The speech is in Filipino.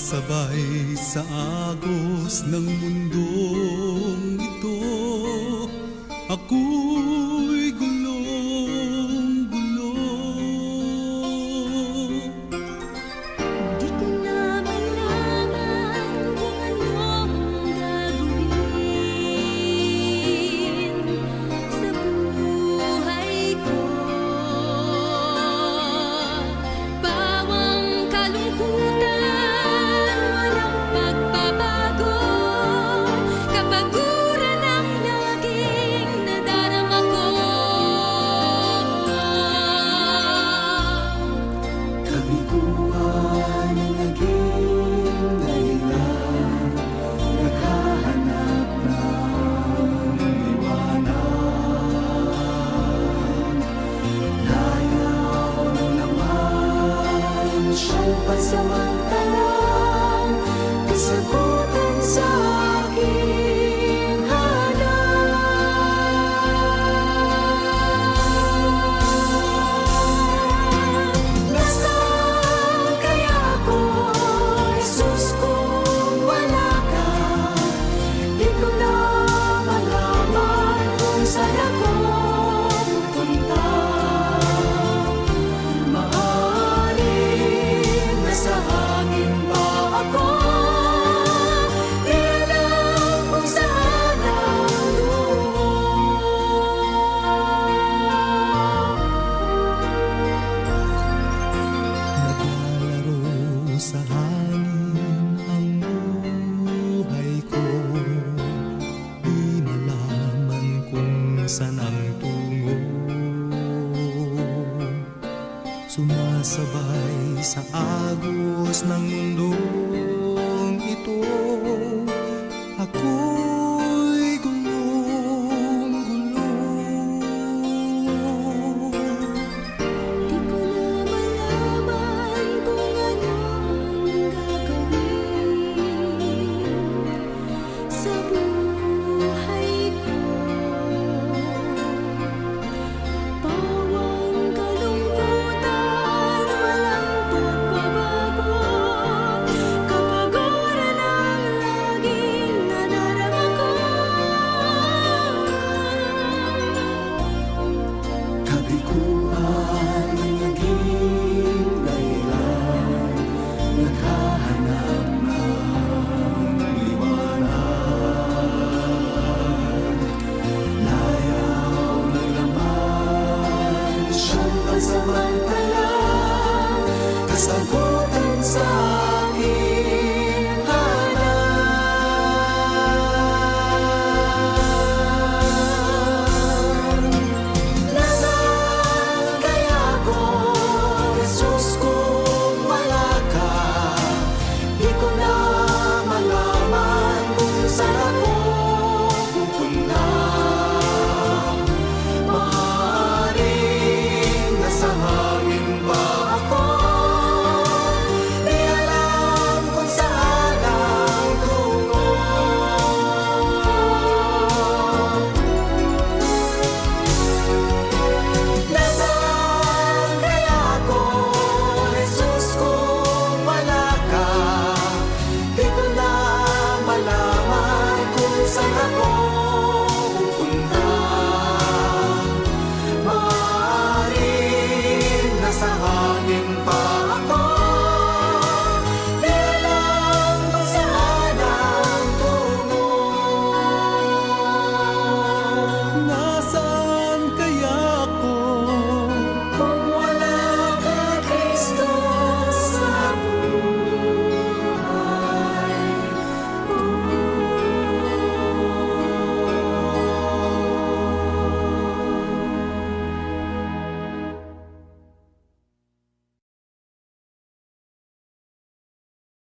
Sumasabay sa agos ng mundong ito, ako'y gulong-gulo. Di ko na malaman kung anong gagawin sa buhay ko. Bawang kalungkutan, walang pagbabago, kapaguran ang laging nadarama ko. Kabiguan ang naging dahilan, naghahanap ng liwanag. Layaw ng laman, siyang pansamantalang kasagutan sa aking hanap. Nasaan kaya ako, Jesus, kung wala ka? Di ko na malaman kung saan ako pupunta. Maaaring nasa hangin pa ako, di alam kung saan ang tungo. Naglalaro sa hangin ang buhay ko, di malaman kung saan ang tungo. Sumasabay sa agos ng mundong ito, ako'y gulong-gulo. Di ko na malaman kung anong gagawin sa buhay ko. Bawang kalungkutan, walang pagbabago, kapaguran ang laging nadarama ko. Kabiguan ang naging dahilan, naghahanap ng liwanag. Layaw ng laman, siyang pansamantalang kasagutan sa aking hanap. Nasaan kaya ako, Jesus, kung wala ka? Di ko na malaman kung saan ako pupunta. Maaaring nasa hangin pa ako, di alam kung saan ang tungo. Nasaan kaya ako, Jesus, kung wala ka? Di ko na malaman kung saan ako